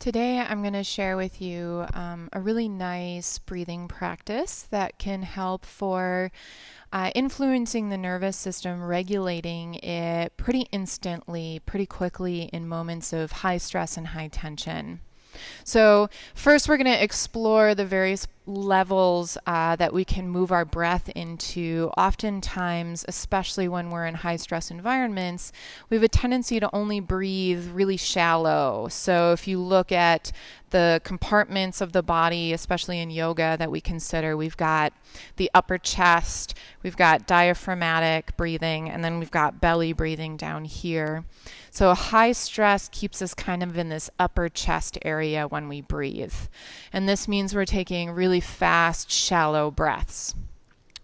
Today, I'm going to share with you a really nice breathing practice that can help for influencing the nervous system, regulating it pretty instantly, pretty quickly in moments of high stress and high tension. So, first, we're going to explore the various levels that we can move our breath into. Oftentimes, especially when we're in high stress environments, we have a tendency to only breathe really shallow. So, if you look at the compartments of the body, especially in yoga, that we consider, we've got the upper chest, we've got diaphragmatic breathing, and then we've got belly breathing down here. So high stress keeps us kind of in this upper chest area when we breathe. And this means we're taking really fast, shallow breaths.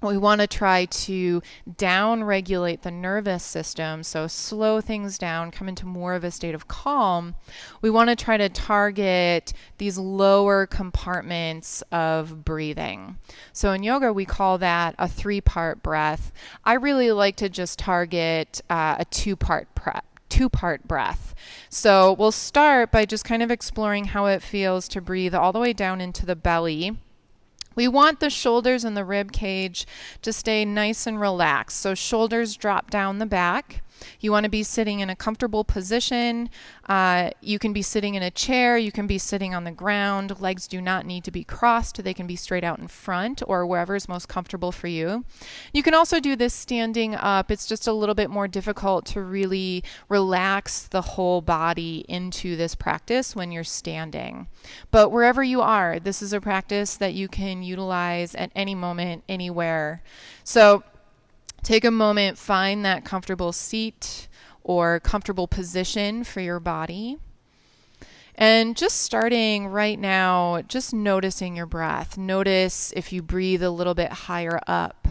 We want to try to down-regulate the nervous system, so slow things down, come into more of a state of calm. We want to try to target these lower compartments of breathing. So in yoga, we call that a three-part breath. I really like to just target a two-part breath. So we'll start by just kind of exploring how it feels to breathe all the way down into the belly. We want the shoulders and the rib cage to stay nice and relaxed. So shoulders drop down the back. You want to be sitting in a comfortable position. You can be sitting in a chair. You can be sitting on the ground. Legs do not need to be crossed. They can be straight out in front or wherever is most comfortable for you. You can also do this standing up. It's just a little bit more difficult to really relax the whole body into this practice when you're standing. But wherever you are, this is a practice that you can utilize at any moment, anywhere. So take a moment, find that comfortable seat or comfortable position for your body. And just starting right now, just noticing your breath. Notice if you breathe a little bit higher up.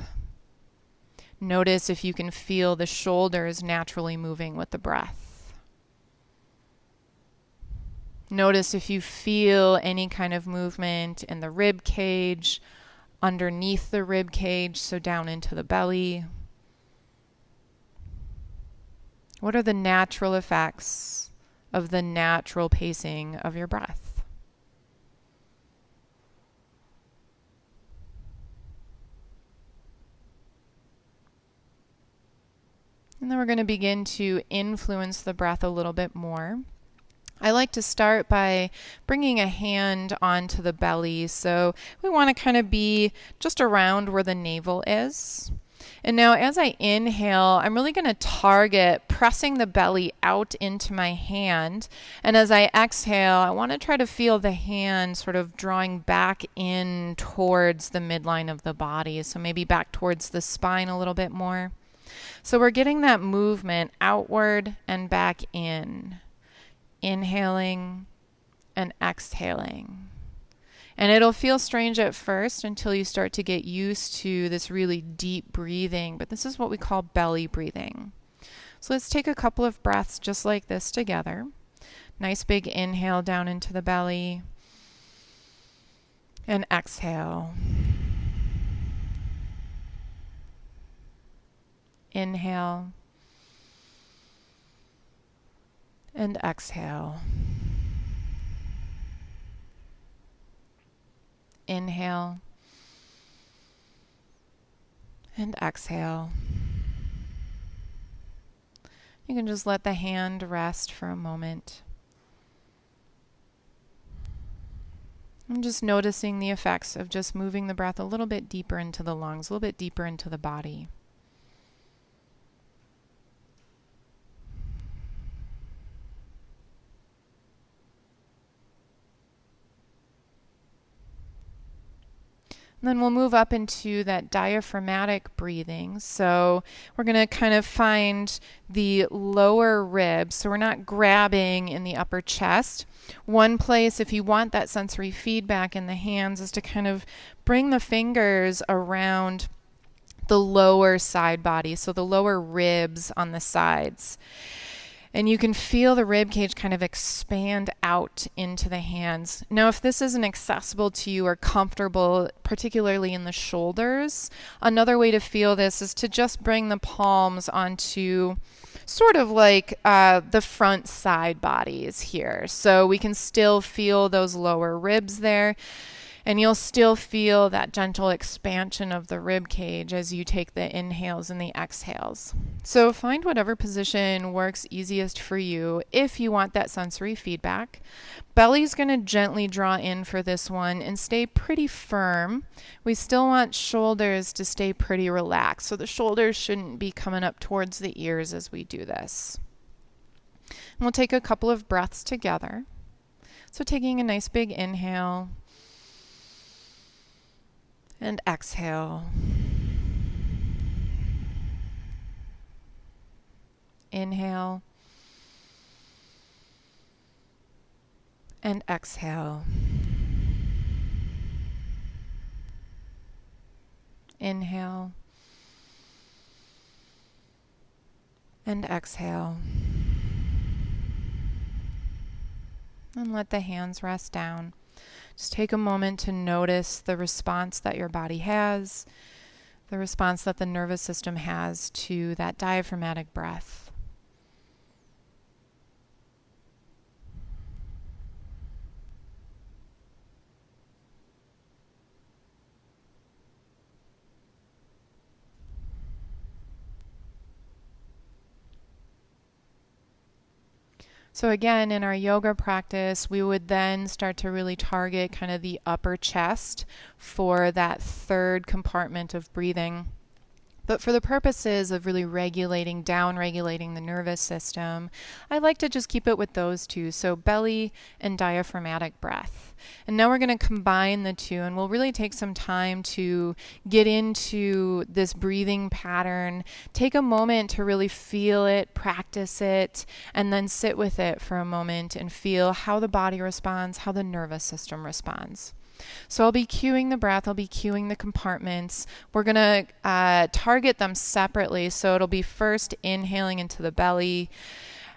Notice if you can feel the shoulders naturally moving with the breath. Notice if you feel any kind of movement in the rib cage, underneath the rib cage, so down into the belly. What are the natural effects of the natural pacing of your breath? And then we're going to begin to influence the breath a little bit more. I like to start by bringing a hand onto the belly. So we want to kind of be just around where the navel is. And now as I inhale, I'm really going to target pressing the belly out into my hand. And as I exhale, I want to try to feel the hand sort of drawing back in towards the midline of the body. So maybe back towards the spine a little bit more. So we're getting that movement outward and back in. Inhaling and exhaling. And it'll feel strange at first until you start to get used to this really deep breathing, but this is what we call belly breathing. So let's take a couple of breaths just like this together. Nice big inhale down into the belly and exhale. Inhale and exhale. Inhale and exhale. You can just let the hand rest for a moment. I'm just noticing the effects of just moving the breath a little bit deeper into the lungs, a little bit deeper into the body. And then we'll move up into that diaphragmatic breathing. So we're going to kind of find the lower ribs. So we're not grabbing in the upper chest. One place, if you want that sensory feedback in the hands, is to kind of bring the fingers around the lower side body, so the lower ribs on the sides. And you can feel the rib cage kind of expand out into the hands. Now, if this isn't accessible to you or comfortable, particularly in the shoulders, another way to feel this is to just bring the palms onto sort of like the front side bodies here. So we can still feel those lower ribs there. And you'll still feel that gentle expansion of the rib cage as you take the inhales and the exhales. So find whatever position works easiest for you if you want that sensory feedback. Belly's going to gently draw in for this one and stay pretty firm. We still want shoulders to stay pretty relaxed, so the shoulders shouldn't be coming up towards the ears as we do this. And we'll take a couple of breaths together. So taking a nice big inhale. And exhale. Inhale. And exhale. Inhale. And exhale. And let the hands rest down. Just take a moment to notice the response that your body has, the response that the nervous system has to that diaphragmatic breath. So again, in our yoga practice, we would then start to really target kind of the upper chest for that third compartment of breathing. But for the purposes of really down-regulating the nervous system, I like to just keep it with those two, so belly and diaphragmatic breath. And now we're going to combine the two, and we'll really take some time to get into this breathing pattern. Take a moment to really feel it, practice it, and then sit with it for a moment and feel how the body responds, how the nervous system responds. So I'll be cueing the breath, I'll be cueing the compartments. We're going to target them separately. So it'll be first inhaling into the belly,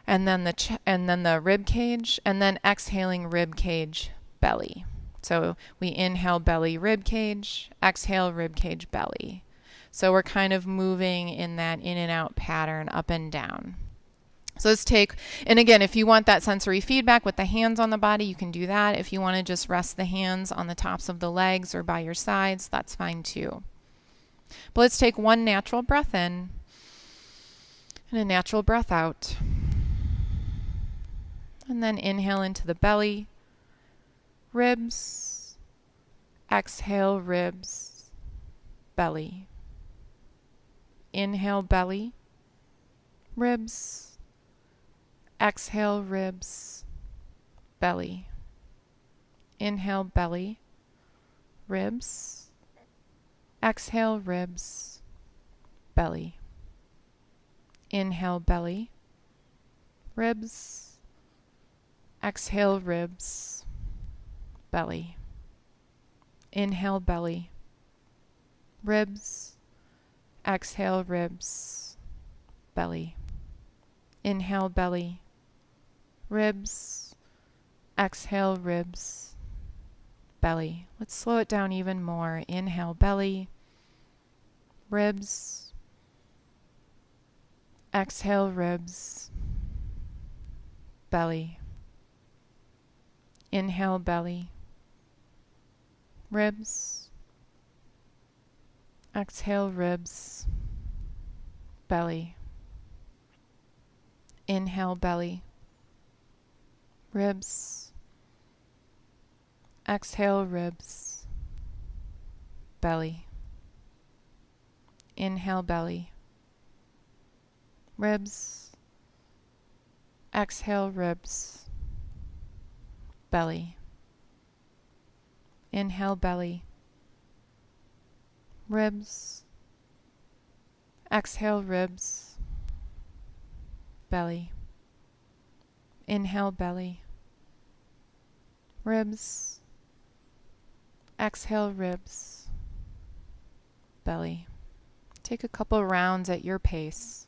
and then the rib cage, and then exhaling rib cage, belly. So we inhale belly, rib cage, exhale rib cage, belly. So we're kind of moving in that in and out pattern, up and down. So let's take, and again, if you want that sensory feedback with the hands on the body, you can do that. If you want to just rest the hands on the tops of the legs or by your sides, that's fine too. But let's take one natural breath in and a natural breath out. And then inhale into the belly, ribs, exhale ribs, belly. Inhale belly, ribs, exhale ribs, belly. Inhale belly, ribs, exhale ribs, belly. Inhale belly, ribs, exhale ribs, belly. Inhale belly, ribs, exhale ribs, belly. Inhale belly, ribs, exhale ribs, belly. Let's slow it down even more. Inhale belly, ribs, exhale ribs, belly. Inhale belly, ribs, exhale ribs, belly. Inhale belly, ribs, exhale ribs, belly. Inhale belly, ribs, exhale ribs, belly. Inhale belly, ribs, exhale ribs, belly. Inhale belly, ribs, exhale ribs, belly. Take a couple rounds at your pace.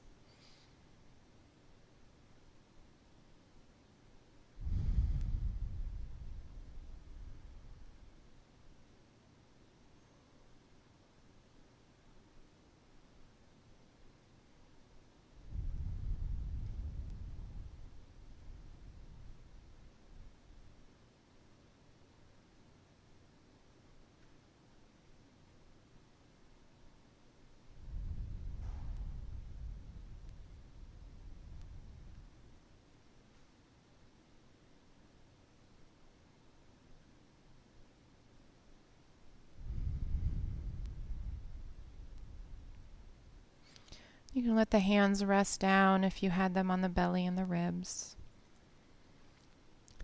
You can let the hands rest down if you had them on the belly and the ribs.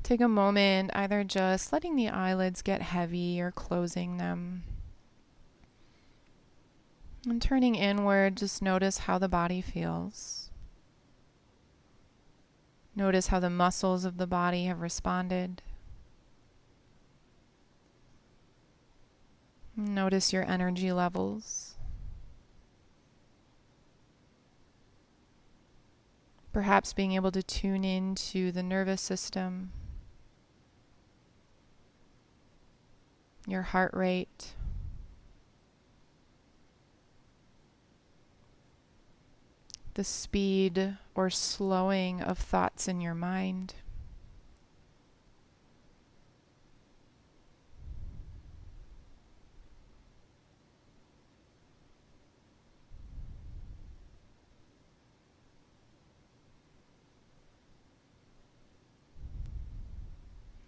Take a moment, either just letting the eyelids get heavy or closing them. And turning inward, just notice how the body feels. Notice how the muscles of the body have responded. Notice your energy levels. Perhaps being able to tune into the nervous system, your heart rate, the speed or slowing of thoughts in your mind.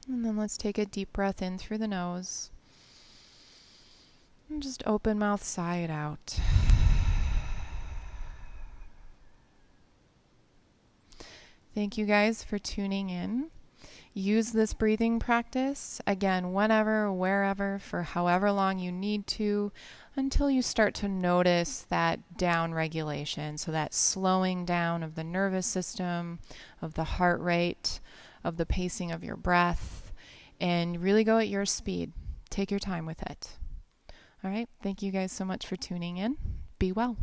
And then let's take a deep breath in through the nose. And just open mouth, sigh it out. Thank you guys for tuning in. Use this breathing practice, again, whenever, wherever, for however long you need to, until you start to notice that down regulation. So that slowing down of the nervous system, of the heart rate, of the pacing of your breath, and really go at your speed. Take your time with it. All right. Thank you guys so much for tuning in. Be well.